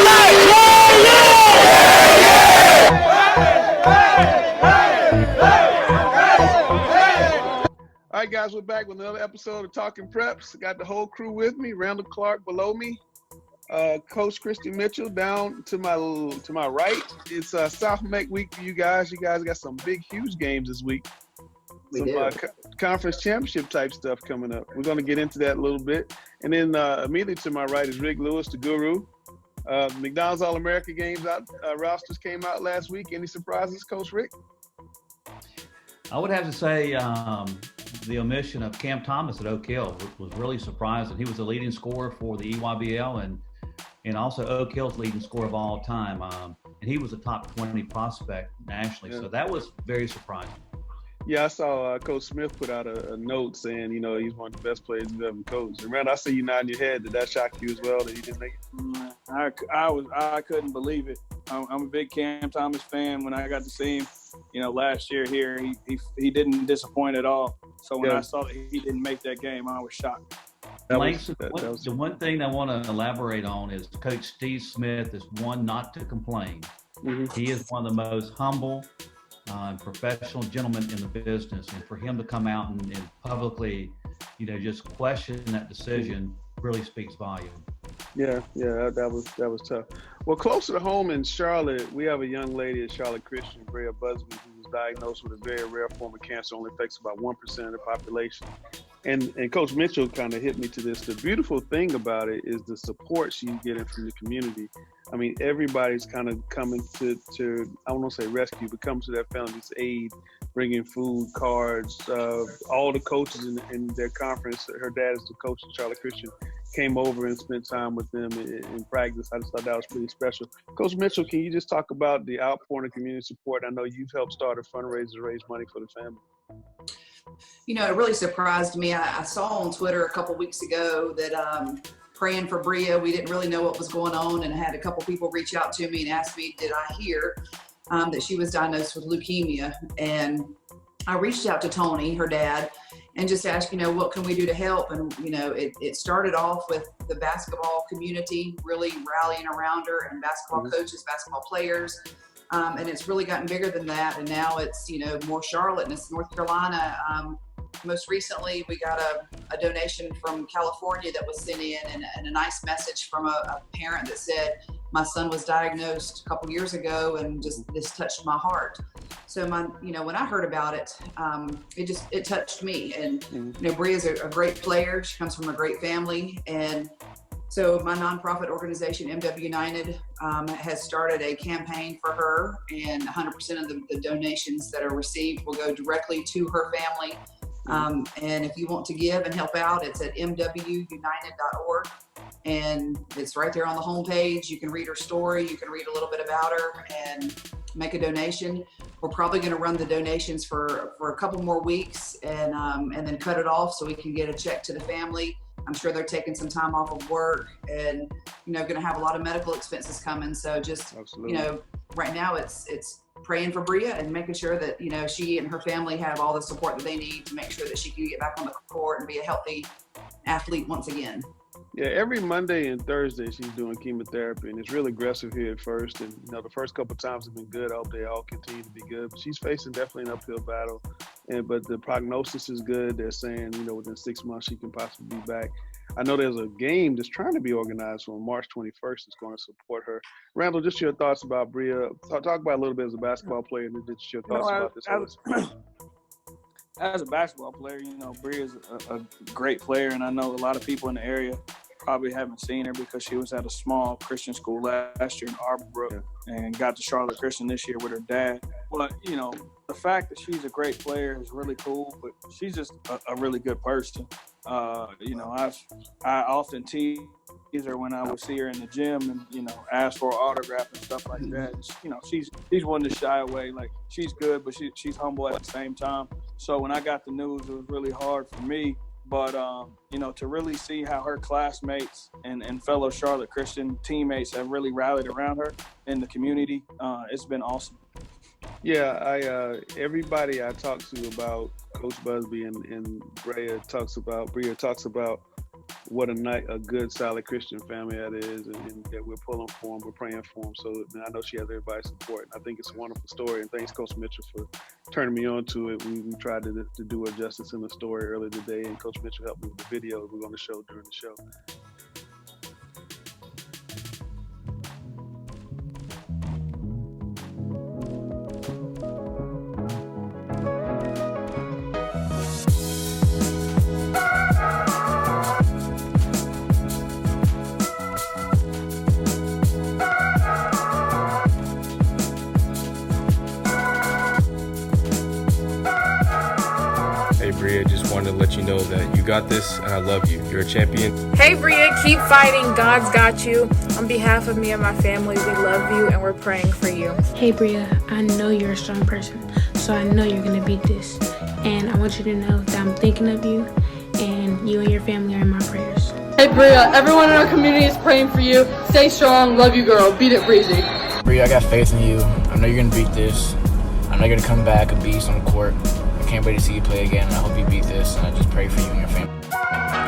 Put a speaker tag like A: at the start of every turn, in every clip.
A: All right, guys, we're back with another episode of Talking Preps. Got the whole crew with me. Randall Clark below me. Coach Christy Mitchell down to my right. It's South Make week for you guys. You guys got some big, huge games this week. Some conference championship type stuff coming up. We're going to get into that a little bit. And then immediately to my right is Rick Lewis, the guru. McDonald's All-America games out. Rosters came out last week. Any surprises, Coach Rick?
B: I would have to say the omission of Cam Thomas at Oak Hill was really surprising. He was the leading scorer for the EYBL and also Oak Hill's leading scorer of all time. And he was a top 20 prospect nationally. Yeah. So that was very surprising.
A: Yeah, I saw Coach Smith put out a note saying, he's one of the best players he's ever coached. And Rand, I see you nodding your head. Did that shock you as well that he didn't make it?
C: I couldn't believe it. I'm a big Cam Thomas fan. When I got to see him, last year here, he didn't disappoint at all. So when I saw that he didn't make that game, I was shocked.
B: The one thing I want to elaborate on is Coach Steve Smith is one not to complain. Mm-hmm. He is one of the most humble and professional gentlemen in the business, and for him to come out and publicly, just question that decision really speaks volume.
A: Yeah, that was tough. Well, closer to home in Charlotte, we have a young lady at Charlotte Christian, Brea Busby, who was diagnosed with a very rare form of cancer, only affects about 1% of the population. And Coach Mitchell kind of hit me to this. The beautiful thing about it is the support she's getting from the community. I mean, everybody's kind of coming to I don't want to say rescue, but come to their family's aid, bringing food, cards. All the coaches in their conference, her dad is the coach at Charlotte Christian, came over and spent time with them in practice. I just thought that was pretty special. Coach Mitchell, can you just talk about the outpouring of community support? I know you've helped start a fundraiser to raise money for the family.
D: It really surprised me. I saw on Twitter a couple weeks ago that praying for Brea, we didn't really know what was going on, and I had a couple people reach out to me and ask me, did I hear that she was diagnosed with leukemia? And I reached out to Tony, her dad, and just asked, what can we do to help? And, it started off with the basketball community really rallying around her, and basketball coaches, basketball players. And it's really gotten bigger than that. And now it's, more Charlotte and it's North Carolina. Most recently, we got a donation from California that was sent in, and a nice message from a parent that said, my son was diagnosed a couple years ago, and just this touched my heart. So when I heard about it, it touched me. And, Brea is a great player. She comes from a great family. And so my nonprofit organization, MW United, has started a campaign for her, and 100% of the donations that are received will go directly to her family. And if you want to give and help out, it's at mwunited.org. And it's right there on the homepage. You can read her story. You can read a little bit about her and make a donation. We're probably going to run the donations for a couple more weeks and then cut it off so we can get a check to the family. I'm sure they're taking some time off of work and, going to have a lot of medical expenses coming. So just, right now it's praying for Brea and making sure that, she and her family have all the support that they need to make sure that she can get back on the court and be a healthy athlete once again.
A: Yeah, every Monday and Thursday she's doing chemotherapy, and it's really aggressive here at first. And, the first couple of times have been good. I hope they all continue to be good. But she's facing definitely an uphill battle. But the prognosis is good. They're saying, within 6 months she can possibly be back. I know there's a game that's trying to be organized on March 21st that's going to support her. Randall, just your thoughts about Brea. Talk about a little bit as a basketball player, and just your thoughts about this.
C: As a basketball player, Brea is a great player, and I know a lot of people in the area probably haven't seen her because she was at a small Christian school last year in Arborough and got to Charlotte Christian this year with her dad. But, the fact that she's a great player is really cool, but she's just a really good person. I often tease her when I would see her in the gym and, ask for an autograph and stuff like that. She's one to shy away. Like, she's good, but she's humble at the same time. So when I got the news, it was really hard for me. But, to really see how her classmates and fellow Charlotte Christian teammates have really rallied around her in the community, it's been awesome.
A: Yeah, everybody I talk to about Coach Busby and Brea talks about what a good, solid Christian family that is, and that we're pulling for them, we're praying for them. So I know she has everybody's support. And I think it's a wonderful story. And thanks, Coach Mitchell, for turning me on to it. We tried to do her justice in the story earlier today, and Coach Mitchell helped me with the video we're going to show during the show.
E: Bria, just wanted to let you know that you got this and I love you. You're a champion.
F: Hey Bria, keep fighting. God's got you. On behalf of me and my family, we love you and we're praying for you.
G: Hey Bria, I know you're a strong person, so I know you're going to beat this. And I want you to know that I'm thinking of you, and you and your family are in my prayers.
H: Hey Bria, everyone in our community is praying for you. Stay strong. Love you, girl. Beat it, Breezy.
I: Bria, I got faith in you. I know you're going to beat this. I know you're going to come back a beast on the court. I can't wait to see you play again, and I hope you beat this, and I just pray for you and your family.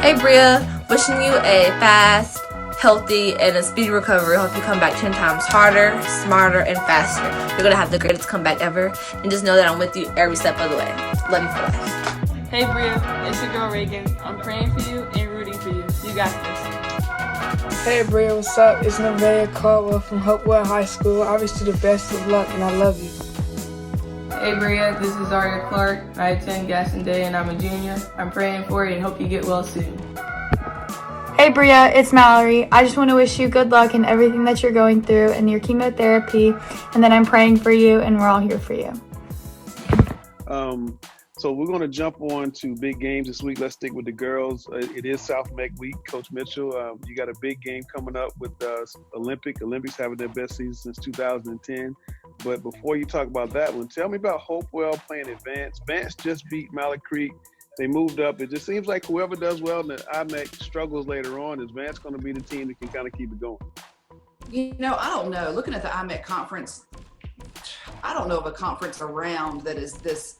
J: Hey Bria, wishing you a fast, healthy, and a speedy recovery. Hope you come back 10 times harder, smarter, and faster. You're going to have the greatest comeback ever, and just know that I'm with you every step of the way. Love you for life.
H: Hey Bria, it's your girl Reagan. I'm praying for you and rooting for you. You got this.
F: Hey Bria, what's up? It's Nevaeh Caldwell from Hopewell High School. I wish you the best of luck, and I love you.
H: Hey Bria, this is Zaria Clark. I attend Gaston Day and I'm a junior. I'm praying for you and hope you get well soon.
K: Hey Bria, it's Mallory. I just want to wish you good luck in everything that you're going through and your chemotherapy, and then I'm praying for you and we're all here for you.
A: So we're going to jump on to big games this week. Let's stick with the girls. It is South Meck week. Coach Mitchell, you got a big game coming up with Olympics having their best season since 2010. But before you talk about that one, tell me about Hopewell playing Advance. Advance just beat Mallard Creek. They moved up. It just seems like whoever does well in the IMEC struggles later on. Is Advance going to be the team that can kind of keep it going?
D: You know, I don't know. Looking at the IMEC conference, I don't know of a conference around that is this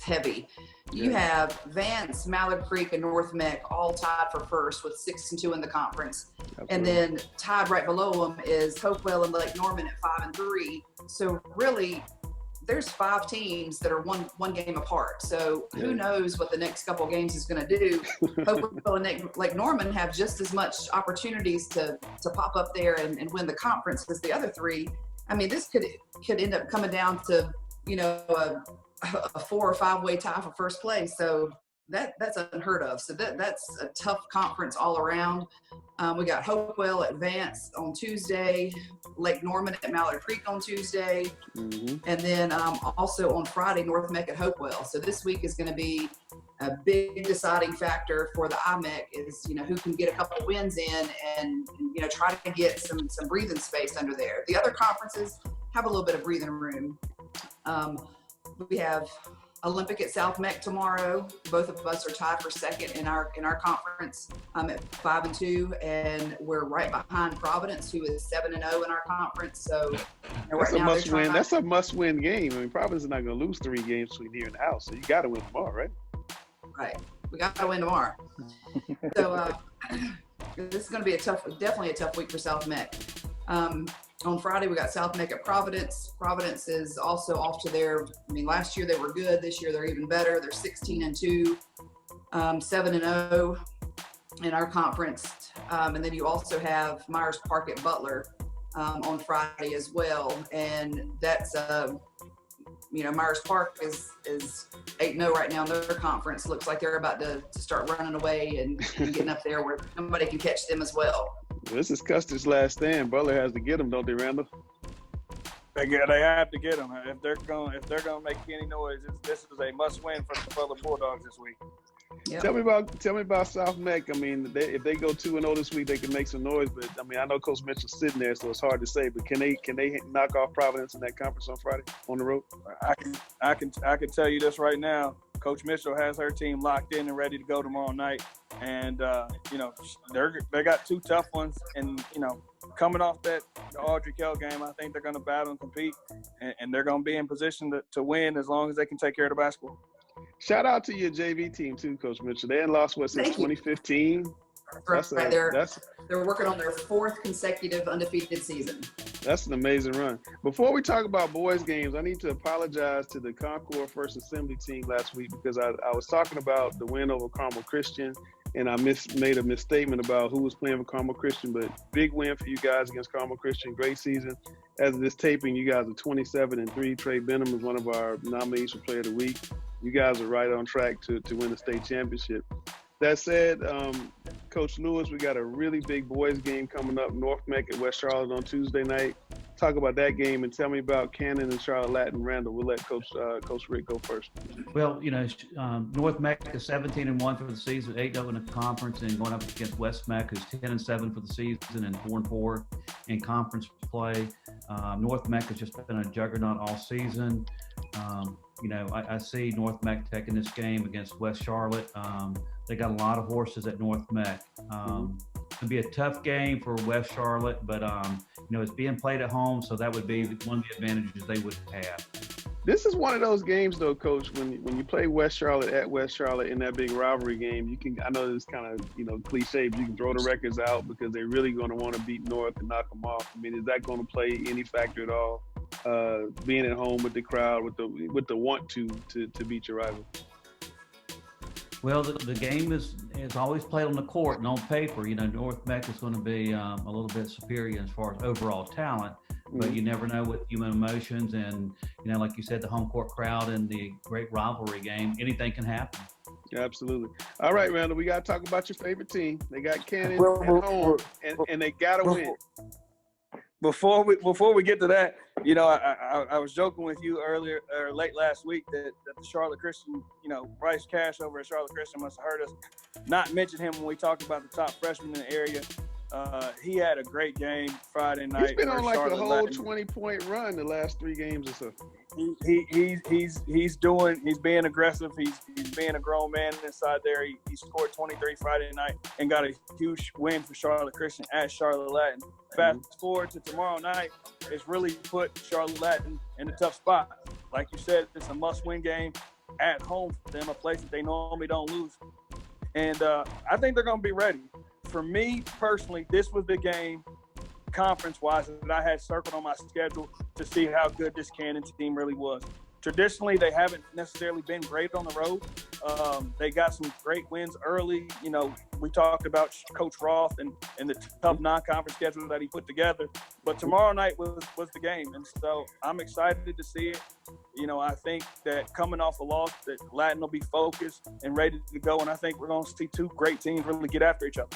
D: heavy. You have Vance, Mallard Creek, and North Meck all tied for first with 6-2 in the conference. Absolutely. And then tied right below them is Hopewell and Lake Norman at 5-3. So really, there's 5 teams that are one game apart. So who knows what the next couple of games is going to do. Hopewell and Lake Norman have just as much opportunities to pop up there and win the conference as the other 3. I mean, this could end up coming down to, you know, a 4 or 5 way tie for first place. So that's unheard of. So that's a tough conference all around. We got Hopewell at Vance on Tuesday, Lake Norman at Mallard Creek on Tuesday, and then also on Friday, North Meck at Hopewell. So this week is going to be a big deciding factor for the IMEC is, you know, who can get a couple wins in and you know, try to get some breathing space under there. The other conferences have a little bit of breathing room. We have Olympic at South Meck tomorrow. Both of us are tied for second in our conference at 5-2, and we're right behind Providence, who is 7-0 in our conference. So
A: that's a must win. That's a must win game. I mean, Providence is not going to lose 3 games between here and the house, so you got to win tomorrow, right?
D: Right. We got to win tomorrow. So this is going to be definitely a tough week for South Meck. On Friday, we got South Meck at Providence. Providence is also off to last year they were good. This year they're even better. They're 16-2, 7-0 in our conference. And then you also have Myers Park at Butler on Friday as well. And that's, Myers Park is 8-0 right now in their conference. Looks like they're about to start running away and getting up there where somebody can catch them as well.
A: This is Custer's last stand. Butler has to get him, don't they, Randall?
C: They have to get him. If they're gonna make any noise, this is a must win for the Butler Bulldogs this week.
A: Yep. Tell me about South Meck. I mean, if they go 2-0 this week, they can make some noise. But I mean, I know Coach Mitchell's sitting there, so it's hard to say. But can they knock off Providence in that conference on Friday on the road?
C: I can tell you this right now. Coach Mitchell has her team locked in and ready to go tomorrow night, and they got 2 tough ones. And coming off the Audrey Kell game, I think they're going to battle and compete, and they're going to be in position to win as long as they can take care of the basketball.
A: Shout out to your JV team too, Coach Mitchell. They hadn't lost since 2015.
D: They're working on their 4th consecutive undefeated season.
A: That's an amazing run. Before we talk about boys games, I need to apologize to the Concord First Assembly team last week because I was talking about the win over Carmel Christian, and I made a misstatement about who was playing for Carmel Christian. But big win for you guys against Carmel Christian. Great season. As of this taping, you guys are 27-3. Trey Benham is one of our nominees for Player of the Week. You guys are right on track to win the state championship. That said, Coach Lewis, we got a really big boys game coming up, North Meck at West Charlotte on Tuesday night. Talk about that game and tell me about Cannon and Charlotte Latin Randall. We'll let Coach Rick go first.
B: Well, North Meck is 17-1 for the season, 8-0 in the conference, and going up against West Meck, who's 10-7 for the season and 4-4 in conference play. North Meck has just been a juggernaut all season. I see North Meck taking this game against West Charlotte. They got a lot of horses at North Meck. It'll be a tough game for West Charlotte, but it's being played at home, so that would be one of the advantages they would have.
A: This is one of those games, though, Coach. When you play West Charlotte at West Charlotte in that big rivalry game, you can. I know it's kind of cliche, but you can throw the records out because they're really going to want to beat North and knock them off. I mean, is that going to play any factor at all? Being at home with the crowd, with the want to beat your rival.
B: Well, the game is always played on the court and on paper. North Meck is going to be a little bit superior as far as overall talent, but you never know with human emotions and, like you said, the home court crowd and the great rivalry game, anything can happen.
A: Yeah, absolutely. All right, Randall, we got to talk about your favorite team. They got Cannon at home, and they got to win.
C: Before we get to that, I was joking with you earlier or late last week that the Charlotte Christian, Bryce Cash over at Charlotte Christian must have heard us not mention him when we talked about the top freshman in the area. He had a great game Friday night.
A: He's been on like a whole 20-point run the last 3 games or so.
C: He's being aggressive. He's being a grown man inside there. He scored 23 Friday night and got a huge win for Charlotte Christian at Charlotte Latin. Fast forward to tomorrow night, it's really put Charlotte Latin in a tough spot. Like you said, it's a must-win game at home for them, a place that they normally don't lose. And I think they're going to be ready. For me personally, this was the game, conference-wise, that I had circled on my schedule to see how good this Cannon team really was. Traditionally, they haven't necessarily been great on the road. They got some great wins early. We talked about Coach Roth and the tough non-conference schedule that he put together. But tomorrow night was the game, and so I'm excited to see it. I think that coming off a loss, that Latin will be focused and ready to go, and I think we're going to see 2 great teams really get after each other.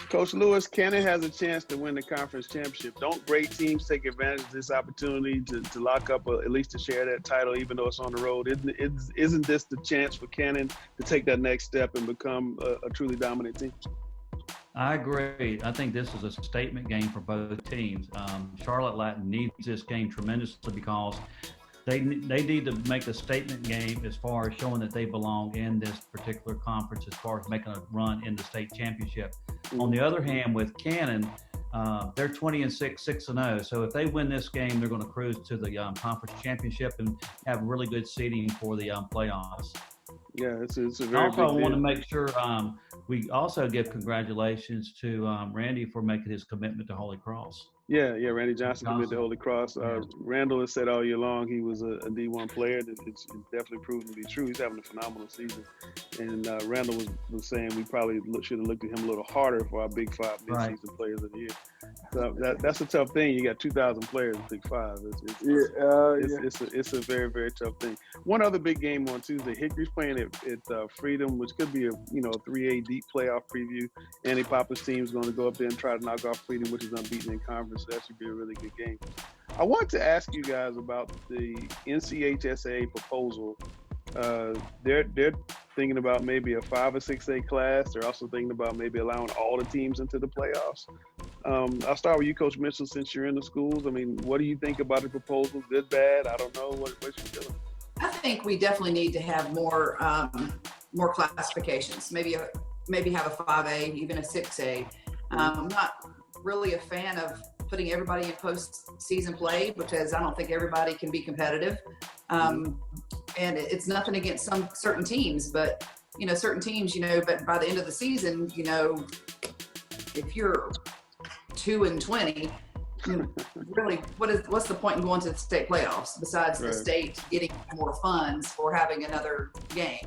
A: Coach Lewis, Cannon has a chance to win the conference championship. Don't great teams take advantage of this opportunity to lock up at least to share that title, even though it's on the road? Isn't this the chance for Cannon to take that next step and become a truly dominant team?
B: I agree. I think this is a statement game for both teams. Charlotte Latin needs this game tremendously because they need to make a statement game as far as showing that they belong in this particular conference as far as making a run in the state championship. On the other hand, with Cannon, they're 20-6, 6-0. So if they win this game, they're going to cruise to the conference championship and have really good seeding for the playoffs.
A: Yeah, it's a very
B: also,
A: big
B: I want to
A: deal.
B: make sure we also give congratulations to Randy for making his commitment to Holy Cross.
A: Yeah, Randy Johnson committed to Holy Cross. Randall has said all year long he was a D1 player. It's definitely proven to be true. He's having a phenomenal season. And Randall was saying we probably should have looked at him a little harder for our Big 5 mid-season players of the year. So that's a tough thing. You got 2,000 players in Big 5. It's a very, very tough thing. One other big game on Tuesday. Hickory's playing at Freedom, which could be a 3A deep playoff preview. Andy Papa's team is going to go up there and try to knock off Freedom, which is unbeaten in conference. So that should be a really good game. I want to ask you guys about the NCHSAA proposal. They're thinking about maybe a 5 or 6A class. They're also thinking about maybe allowing all the teams into the playoffs. I'll start with you, Coach Mitchell, since you're in the schools. I mean, what do you think about the proposal? Good, bad? I don't know. What's your feeling?
D: I think we definitely need to have more classifications. Maybe have a 5A, even a 6A. I'm not really a fan of putting everybody in postseason play because I don't think everybody can be competitive. And it's nothing against some certain teams, but certain teams, but by the end of the season, if you're 2-20, really, what's the point in going to the state playoffs besides the state getting more funds for having another game?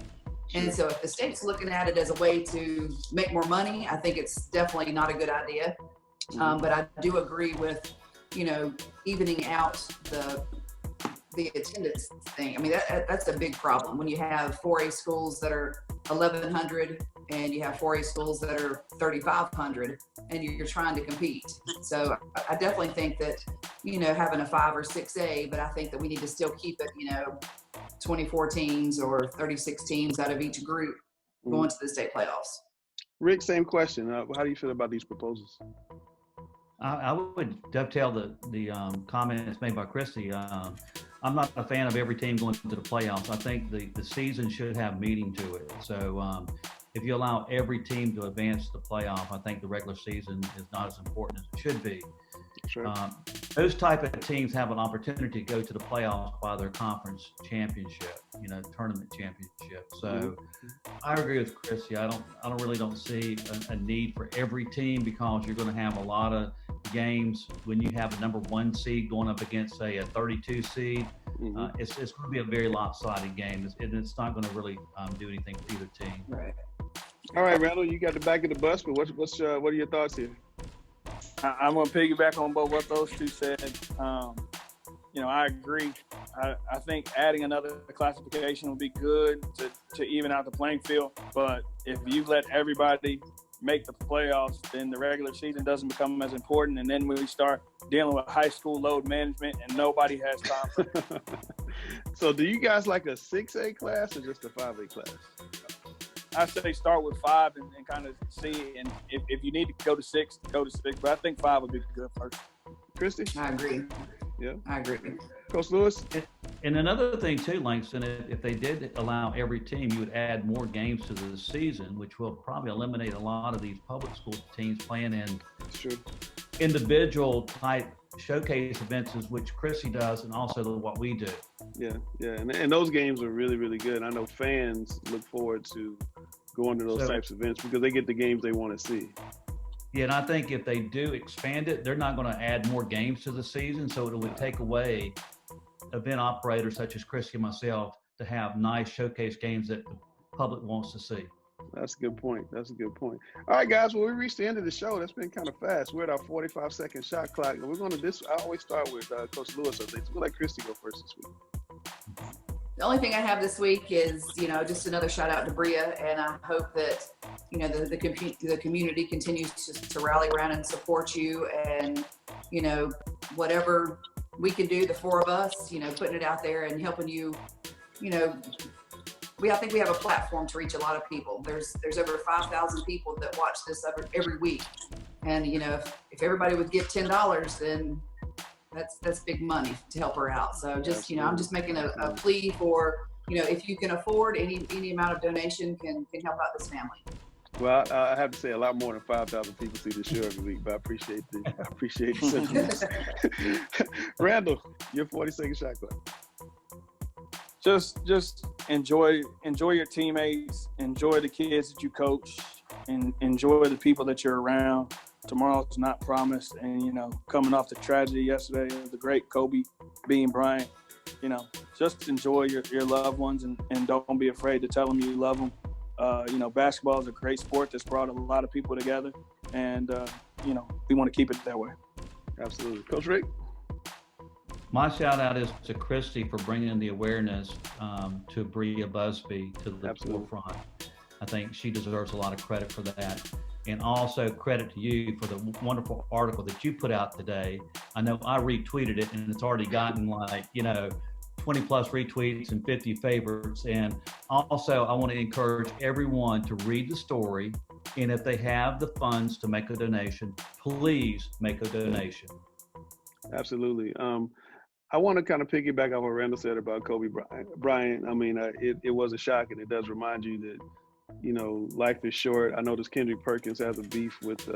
D: And so if the state's looking at it as a way to make more money, I think it's definitely not a good idea. But I do agree with, evening out the attendance thing. I mean, that's a big problem when you have 4A schools that are 1,100 and you have 4A schools that are 3,500 and you're trying to compete. So I definitely think that, having a 5 or 6A, but I think that we need to still keep it, 24 teams or 36 teams out of each group going to the state playoffs.
A: Rick, same question. How do you feel about these proposals?
B: I would dovetail the comments made by Christy. I'm not a fan of every team going to the playoffs. I think the season should have meaning to it. So if you allow every team to advance to the playoff, I think the regular season is not as important as it should be.
A: Sure.
B: Those type of teams have an opportunity to go to the playoffs by their conference championship, tournament championship. So I agree with Christy. I really don't see a need for every team, because you're going to have a lot of games when you have a number 1 seed going up against, say, a 32 seed. It's going to be a very lopsided game, and it's not going to really do anything for either team.
D: Right.
A: All right, Randall, you got the back of the bus, but what are your thoughts here?
C: I'm going to piggyback on both what those two said. I agree. I think adding another classification would be good to even out the playing field. But if you let everybody make the playoffs, then the regular season doesn't become as important. And then we start dealing with high school load management and nobody has time for it.
A: So do you guys like a 6A class or just a 5A class?
C: I say start with 5 and kind of see. And if you need to go to 6, go to 6. But I think 5 would be good first.
A: Christy?
D: I agree.
A: Yeah,
D: I agree.
A: Coach Lewis?
B: And another thing too, Langston, if they did allow every team, you would add more games to the season, which will probably eliminate a lot of these public school teams playing in individual type showcase events, which Chrissy does, and also what we do.
A: Yeah, and those games are really, really good. I know fans look forward to going to those types of events because they get the games they want to see.
B: Yeah, and I think if they do expand it, they're not going to add more games to the season, so it would take away event operators such as Christy and myself to have nice showcase games that the public wants to see.
A: That's a good point. All right, guys. Well, we reached the end of the show. That's been kind of fast. We're at our 45-second shot clock. And we're going to I always start with Coach Lewis, I think. So we'll let Christy go first this week.
D: The only thing I have this week is, just another shout out to Bria. And I hope that, the community continues to rally around and support you. And, whatever we can do, the 4 of us, putting it out there and helping you, I think we have a platform to reach a lot of people. There's over 5,000 people that watch this every week. And, if everybody would give $10, then that's big money to help her out. So just, I'm just making a plea for, if you can afford any amount of donation can help out this family.
A: Well, I have to say a lot more than 5,000 people see the show every week, but I appreciate the sentiments. Randall, your 40-second shot clock.
C: Just enjoy your teammates, enjoy the kids that you coach, and enjoy the people that you're around. Tomorrow's not promised, and coming off the tragedy yesterday of the great Kobe Bryant, just enjoy your loved ones and don't be afraid to tell them you love them. Basketball is a great sport that's brought a lot of people together, and we want to keep it that way.
A: Absolutely, Coach Rick.
B: My shout out is to Christy for bringing the awareness to Bria Busby to the forefront. I think she deserves a lot of credit for that. And also credit to you for the wonderful article that you put out today. I know I retweeted it and it's already gotten 20 plus retweets and 50 favorites. And also I want to encourage everyone to read the story. And if they have the funds to make a donation, please make a donation.
A: Absolutely. I want to kind of piggyback off what Randall said about Kobe Bryant. I mean, it was a shock, and it does remind you that, life is short. I noticed Kendrick Perkins has a beef with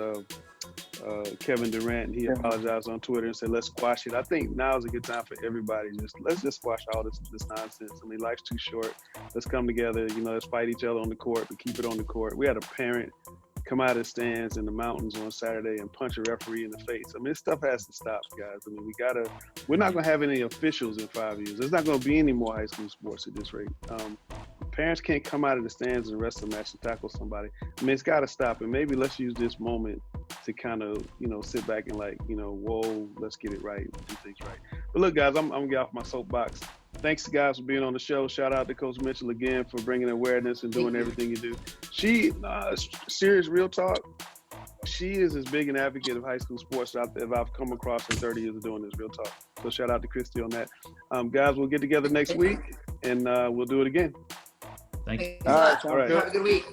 A: Kevin Durant, and he apologized on Twitter and said, let's squash it. I think now is a good time for everybody. Let's just squash all this nonsense. I mean, life's too short. Let's come together, let's fight each other on the court, but keep it on the court. We had a parent come out of the stands in the mountains on Saturday and punch a referee in the face. I mean, this stuff has to stop, guys. I mean, we're not going to have any officials in 5 years. There's not going to be any more high school sports at this rate. Parents can't come out of the stands and wrestle match and tackle somebody. I mean, it's got to stop. And maybe let's use this moment to kind of, sit back and whoa, let's get it right, do things right. But look, guys, I'm going to get off my soapbox. Thanks, guys, for being on the show. Shout out to Coach Mitchell again for bringing awareness and doing everything you do. She, serious real talk, she is as big an advocate of high school sports as I've come across in 30 years of doing this, real talk. So shout out to Christy on that. Guys, we'll get together next week, and we'll do it again.
B: Thanks.
A: All right.
D: Have a good week.